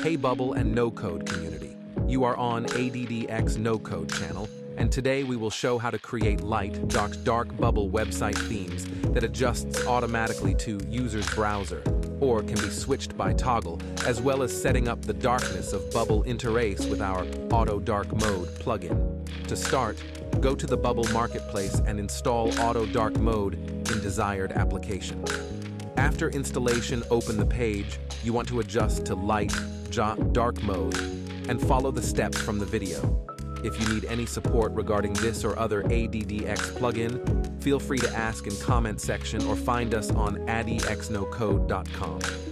Hey Bubble and Nocode community. You are on ADDX Nocode channel, and today we will show how to create light, dark bubble website themes that adjusts automatically to user's browser, or can be switched by toggle, as well as setting up the darkness of bubble interface with our Auto Dark Mode plugin. To start, go to the Bubble Marketplace and install Auto Dark Mode in desired application. After installation, open the page. You want to adjust to light, dark mode, and follow the steps from the video. If you need any support regarding this or other ADDX plugin, feel free to ask in comment section or find us on addxnocode.com.